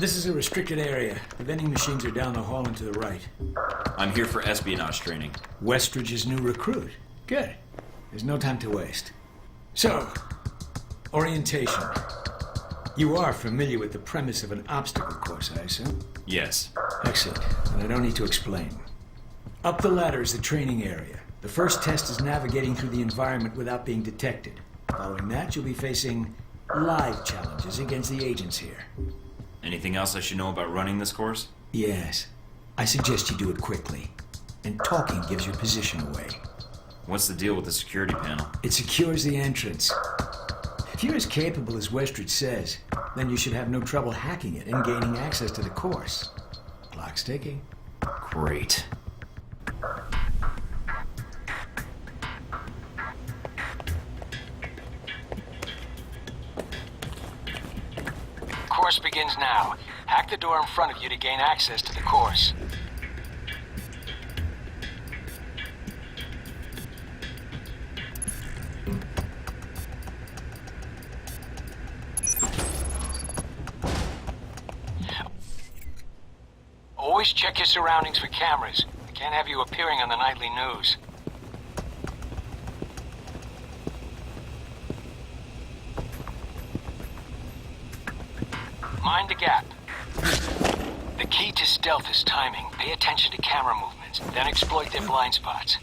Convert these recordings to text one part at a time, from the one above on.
This is a restricted area. The vending machines are down the hall and to the right. I'm here for espionage training. Westridge's new recruit. Good. There's no time to waste. So, orientation. You are familiar with the premise of an obstacle course, I assume? Yes. Excellent. And I don't need to explain. Up the ladder is the training area. The first test is navigating through the environment without being detected. Following that, you'll be facing live challenges against the agents here. Anything else I should know about running this course? Yes. I suggest you do it quickly. And talking gives your position away. What's the deal with the security panel? It secures the entrance. If you're as capable as Westridge says, then you should have no trouble hacking it and gaining access to the course. Clock's ticking. Great. Course begins now. Hack the door in front of you to gain access to the course. Always check your surroundings for cameras. I can't have you appearing on the nightly news. Mind the gap. The key to stealth is timing. Pay attention to camera movements, then exploit their blind spots.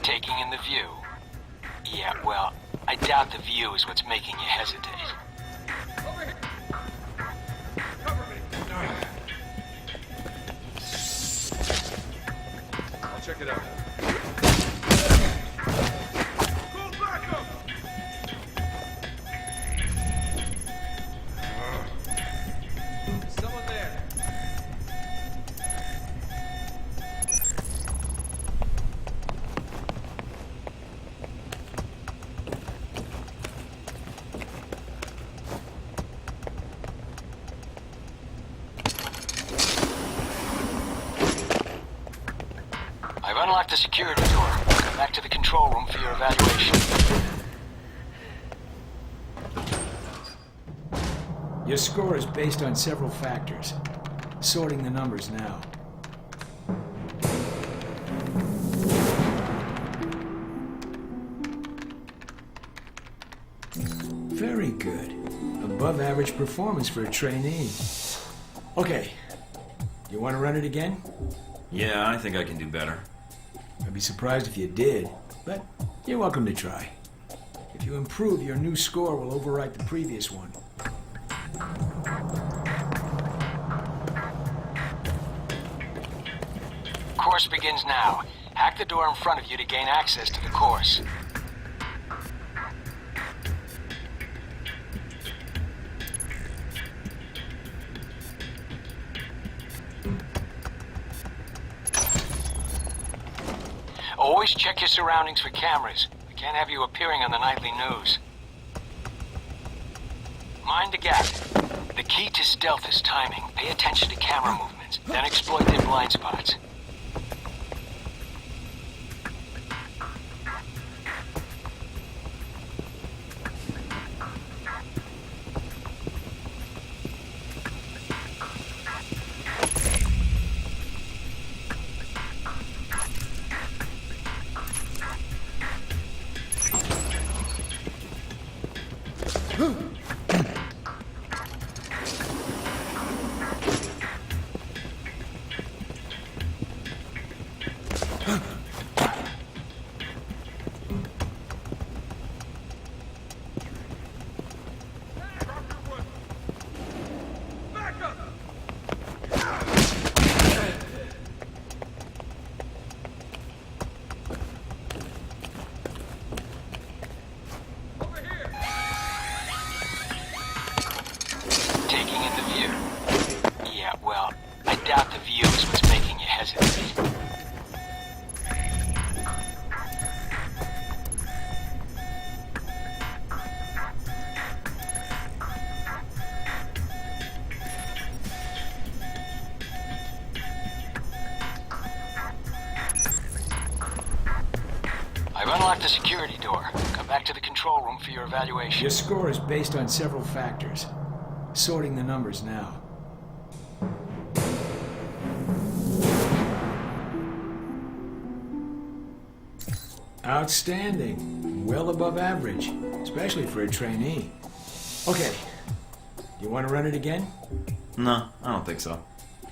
Taking in the view. Yeah, well, I doubt the view is what's making you hesitate. Over here. Cover me. I'll check it out. Go back up. There's someone there. I've unlocked the security door. Come back to the control room for your evaluation. Your score is based on several factors. Sorting the numbers now. Very good. Above average performance for a trainee. Okay. You want to run it again? Yeah, I think I can do better. I'd be surprised if you did, but you're welcome to try. If you improve, your new score will overwrite the previous one. Course begins now. Hack the door in front of you to gain access to the course. Always check your surroundings for cameras. I can't have you appearing on the nightly news. Mind the gap. The key to stealth is timing. Pay attention to camera movements, then exploit their blind spots. Unlock the security door. Come back to the control room for your evaluation. Your score is based on several factors. Sorting the numbers now. Outstanding. Well above average, especially for a trainee. Okay. You want to run it again? No, I don't think so.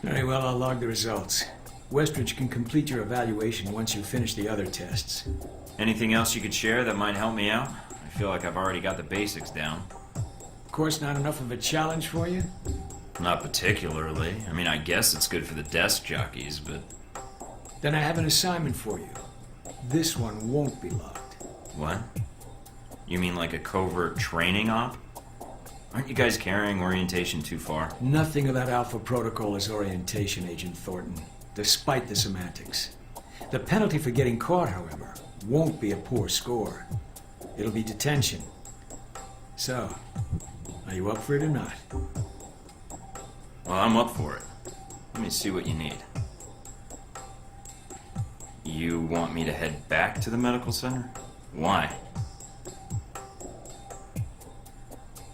Very well, I'll log the results. Westridge can complete your evaluation once you finish the other tests. Anything else you could share that might help me out? I feel like I've already got the basics down. Of course, not enough of a challenge for you? Not particularly. I mean, I guess it's good for the desk jockeys, but... Then I have an assignment for you. This one won't be logged. What? You mean like a covert training op? Aren't you guys carrying orientation too far? Nothing about Alpha Protocol is orientation, Agent Thornton, despite the semantics. The penalty for getting caught, however, won't be a poor score. It'll be detention. So, are you up for it or not? Well, I'm up for it. Let me see what you need. You want me to head back to the medical center? Why?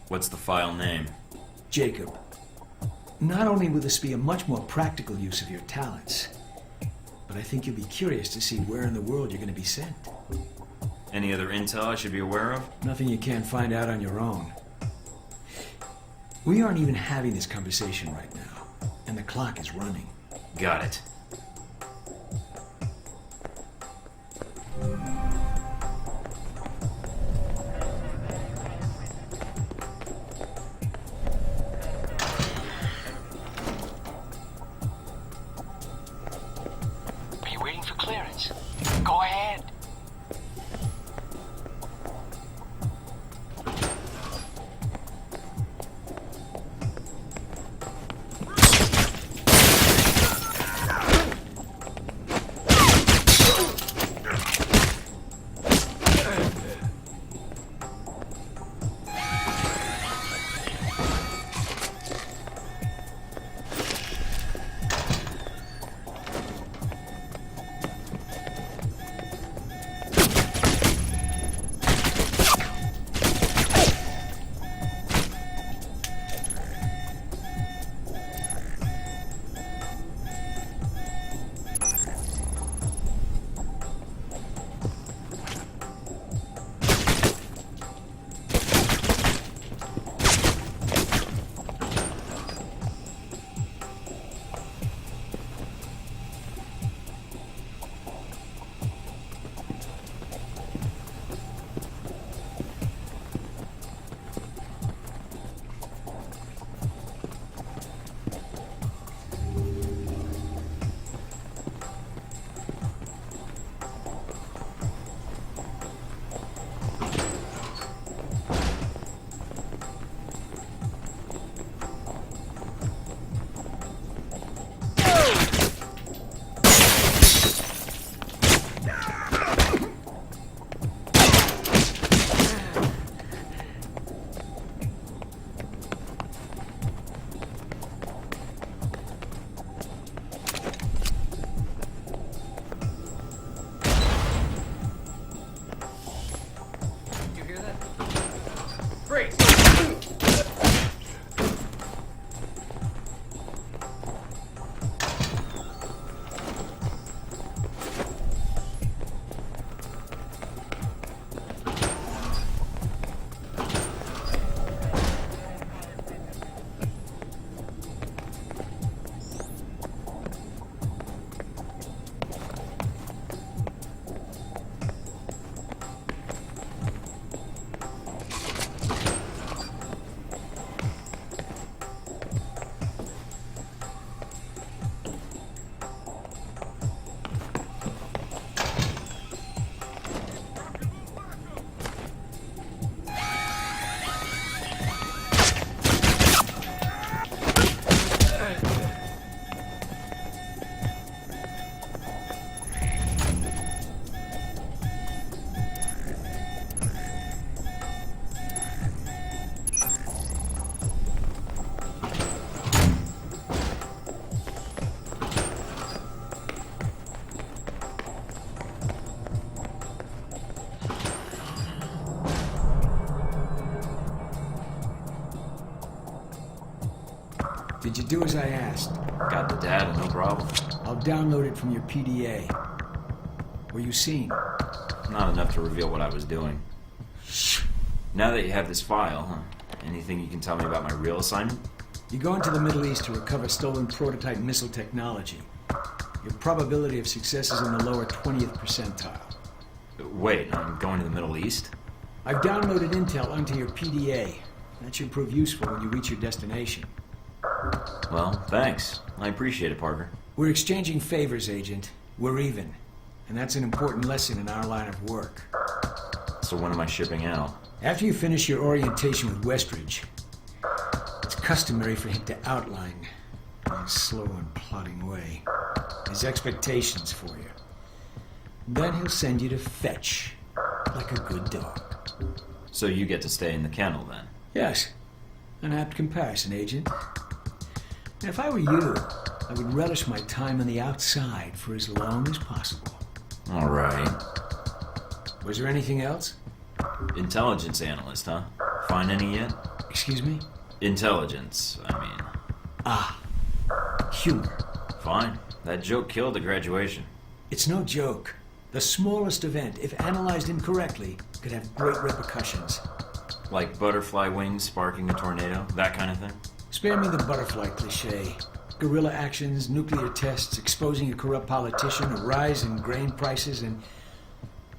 What's the file name? Jacob. Not only will this be a much more practical use of your talents, but I think you'll be curious to see where in the world you're going to be sent. Any other intel I should be aware of? Nothing you can't find out on your own. We aren't even having this conversation right now, and the clock is running. Got it. Are you waiting for clearance? Go ahead. Did you do as I asked? Got the data, no problem. I'll download it from your PDA. Were you seen? Not enough to reveal what I was doing. Now that you have this file, anything you can tell me about my real assignment? You go into the Middle East to recover stolen prototype missile technology. Your probability of success is in the lower 20th percentile. Wait, I'm going to the Middle East? I've downloaded intel onto your PDA. That should prove useful when you reach your destination. Well, thanks. I appreciate it, Parker. We're exchanging favors, Agent. We're even. And that's an important lesson in our line of work. So when am I shipping out? After you finish your orientation with Westridge, it's customary for him to outline, in a slow and plodding way, his expectations for you. Then he'll send you to fetch, like a good dog. So you get to stay in the kennel, then? Yes. An apt comparison, Agent. And if I were you, I would relish my time on the outside for as long as possible. All right. Was there anything else? Intelligence analyst, huh? Find any yet? Excuse me? Intelligence, I mean. Ah. Humor. Fine. That joke killed at graduation. It's no joke. The smallest event, if analyzed incorrectly, could have great repercussions. Like butterfly wings sparking a tornado? That kind of thing? Spare me the butterfly cliché. Guerrilla actions, nuclear tests, exposing a corrupt politician, a rise in grain prices, and...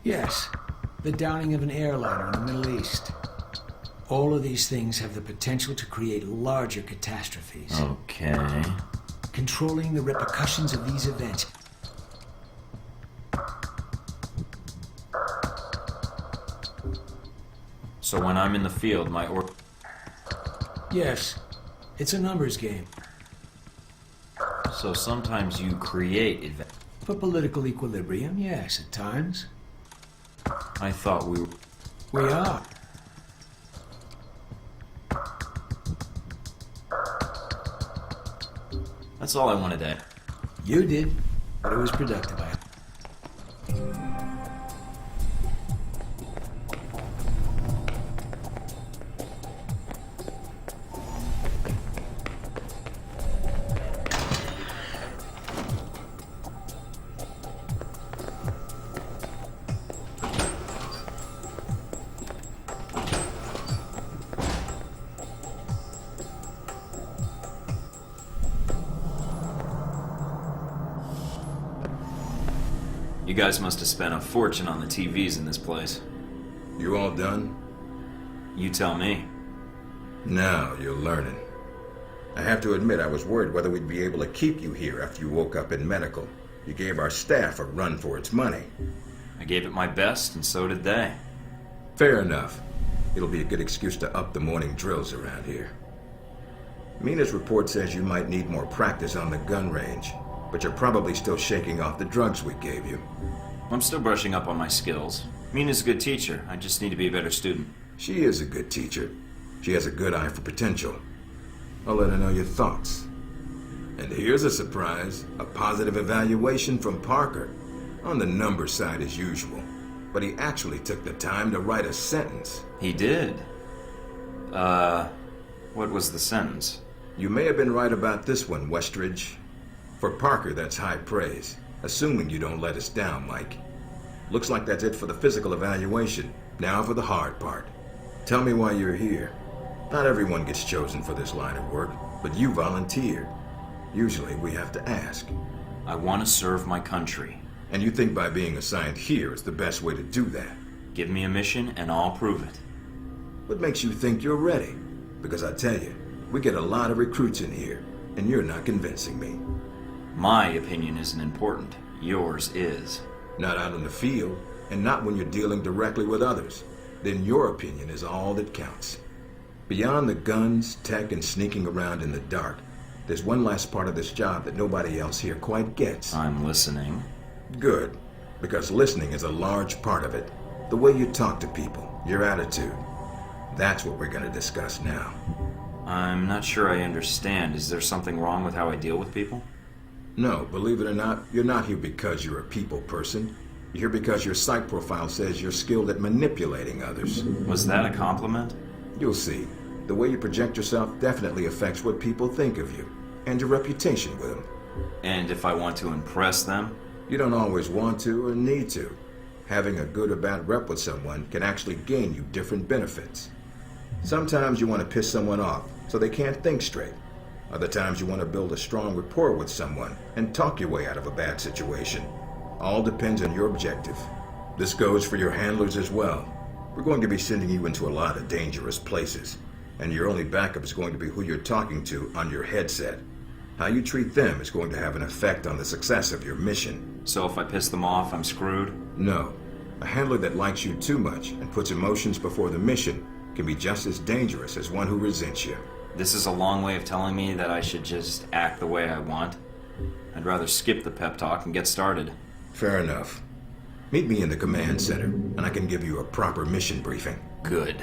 yes, the downing of an airliner in the Middle East. All of these things have the potential to create larger catastrophes. Okay. Controlling the repercussions of these events. So when I'm in the field, my Yes, it's a numbers game. So sometimes you create events. For political equilibrium, yes, at times. I thought we were... We are. That's all I wanted to... You did, but it was productive. You guys must have spent a fortune on the TVs in this place. You all done? You tell me. Now you're learning. I have to admit I was worried whether we'd be able to keep you here after you woke up in medical. You gave our staff a run for its money. I gave it my best, and so did they. Fair enough. It'll be a good excuse to up the morning drills around here. Mina's report says you might need more practice on the gun range, but you're probably still shaking off the drugs we gave you. I'm still brushing up on my skills. Mina's a good teacher. I just need to be a better student. She is a good teacher. She has a good eye for potential. I'll let her know your thoughts. And here's a surprise, a positive evaluation from Parker. On the number side as usual. But he actually took the time to write a sentence. He did. What was the sentence? You may have been right about this one, Westridge. For Parker, that's high praise. Assuming you don't let us down, Mike. Looks like that's it for the physical evaluation. Now for the hard part. Tell me why you're here. Not everyone gets chosen for this line of work, but you volunteered. Usually we have to ask. I want to serve my country. And you think by being assigned here is the best way to do that? Give me a mission and I'll prove it. What makes you think you're ready? Because I tell you, we get a lot of recruits in here, and you're not convincing me. My opinion isn't important. Yours is. Not out in the field, and not when you're dealing directly with others. Then your opinion is all that counts. Beyond the guns, tech, and sneaking around in the dark, there's one last part of this job that nobody else here quite gets. I'm listening. Good, because listening is a large part of it. The way you talk to people, your attitude. That's what we're going to discuss now. I'm not sure I understand. Is there something wrong with how I deal with people? No, believe it or not, you're not here because you're a people person. You're here because your psych profile says you're skilled at manipulating others. Was that a compliment? You'll see. The way you project yourself definitely affects what people think of you. and your reputation with them. And if I want to impress them? You don't always want to or need to. Having a good or bad rep with someone can actually gain you different benefits. Sometimes you want to piss someone off so they can't think straight. Other times you want to build a strong rapport with someone and talk your way out of a bad situation. All depends on your objective. This goes for your handlers as well. We're going to be sending you into a lot of dangerous places, and your only backup is going to be who you're talking to on your headset. How you treat them is going to have an effect on the success of your mission. So if I piss them off, I'm screwed? No. A handler that likes you too much and puts emotions before the mission can be just as dangerous as one who resents you. This is a long way of telling me that I should just act the way I want. I'd rather skip the pep talk and get started. Fair enough. Meet me in the command center, and I can give you a proper mission briefing. Good.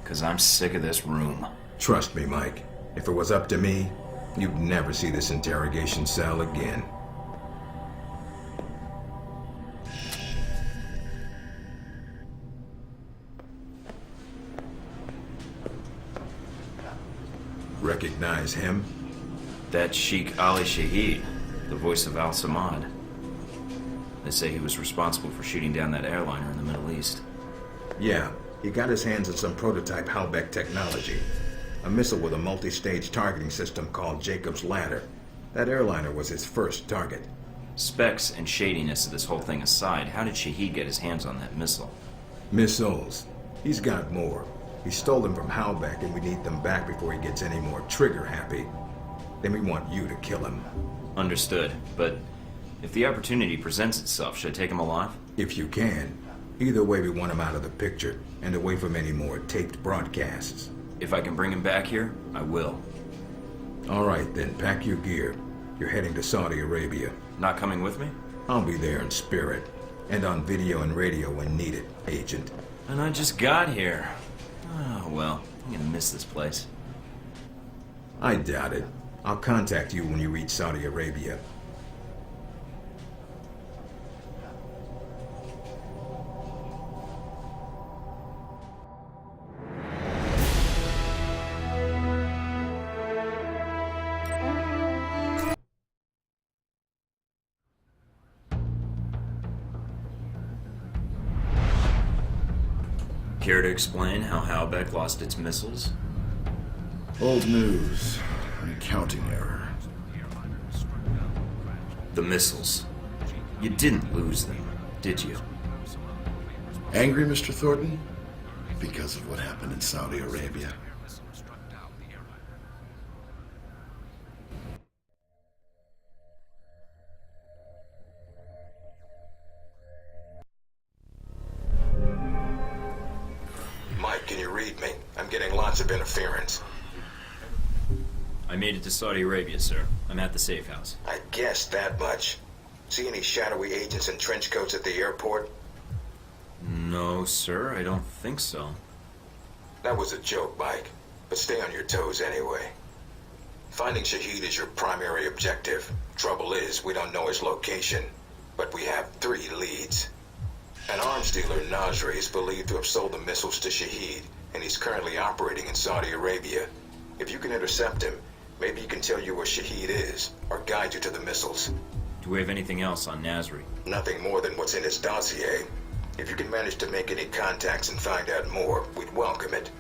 Because I'm sick of this room. Trust me, Mike. If it was up to me, you'd never see this interrogation cell again. Recognize him? That's Sheikh Ali Shahid, the voice of Al-Samad. They say he was responsible for shooting down that airliner in the Middle East. Yeah, he got his hands on some prototype Halbeck technology. A missile with a multi-stage targeting system called Jacob's Ladder. That airliner was his first target. Specs and shadiness of this whole thing aside, how did Shahid get his hands on that missile? Missiles. He's got more. He stole them from Halbeck, and we need them back before he gets any more trigger-happy. Then we want you to kill him. Understood, but if the opportunity presents itself, should I take him alive? If you can. Either way, we want him out of the picture, and away from any more taped broadcasts. If I can bring him back here, I will. All right, then, pack your gear. You're heading to Saudi Arabia. Not coming with me? I'll be there in spirit, and on video and radio when needed, Agent. And I just got here. Oh, well, I'm gonna miss this place. I doubt it. I'll contact you when you reach Saudi Arabia. Care to explain how Halbeck lost its missiles? Old news. An accounting error. The missiles. You didn't lose them, did you? Angry, Mr. Thornton? Because of what happened in Saudi Arabia. Mike, can you read me? I'm getting lots of interference. I made it to Saudi Arabia, sir. I'm at the safe house. I guessed that much. See any shadowy agents in trench coats at the airport? No, sir, I don't think so. That was a joke, Mike. But stay on your toes anyway. Finding Shahid is your primary objective. Trouble is, we don't know his location. But we have 3 leads. An arms dealer, Nasri, is believed to have sold the missiles to Shahid, and he's currently operating in Saudi Arabia. If you can intercept him, maybe he can tell you where Shahid is, or guide you to the missiles. Do we have anything else on Nasri? Nothing more than what's in his dossier. If you can manage to make any contacts and find out more, we'd welcome it.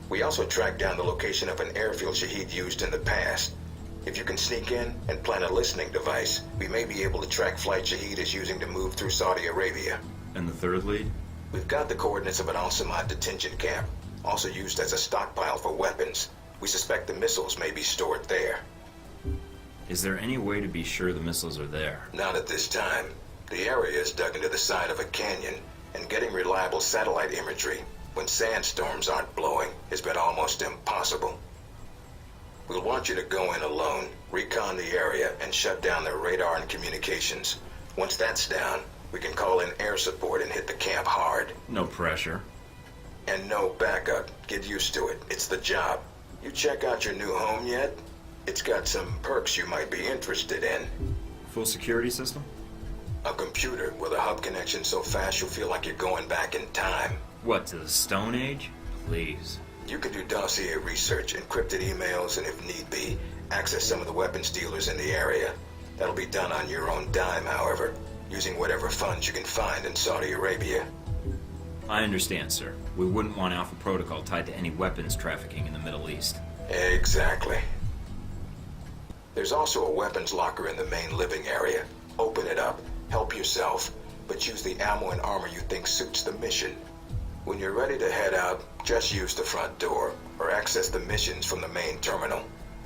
We also tracked down the location of an airfield Shahid used in the past. If you can sneak in and plant a listening device, we may be able to track flight Shahid is using to move through Saudi Arabia. And the third lead? We've got the coordinates of an Al-Samad detention camp, also used as a stockpile for weapons. We suspect the missiles may be stored there. Is there any way to be sure the missiles are there? Not at this time. The area is dug into the side of a canyon, and getting reliable satellite imagery when sandstorms aren't blowing has been almost impossible. We'll want you to go in alone, recon the area, and shut down their radar and communications. Once that's down, we can call in air support and hit the camp hard. No pressure. And no backup. Get used to it. It's the job. You check out your new home yet? It's got some perks you might be interested in. Full security system? A computer with a hub connection so fast you'll feel like you're going back in time. What, to the Stone Age? Please. You can do dossier research, encrypted emails, and if need be, access some of the weapons dealers in the area. That'll be done on your own dime, however, using whatever funds you can find in Saudi Arabia. I understand, sir. We wouldn't want Alpha Protocol tied to any weapons trafficking in the Middle East. Exactly. There's also a weapons locker in the main living area. Open it up, help yourself, but use the ammo and armor you think suits the mission. When you're ready to head out, just use the front door, or access the missions from the main terminal.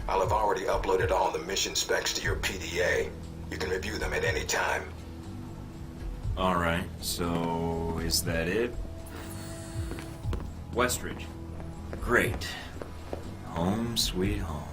I'll have already uploaded all the mission specs to your PDA. You can review them at any time. Alright, so is that it? Westridge. Great. Home sweet home.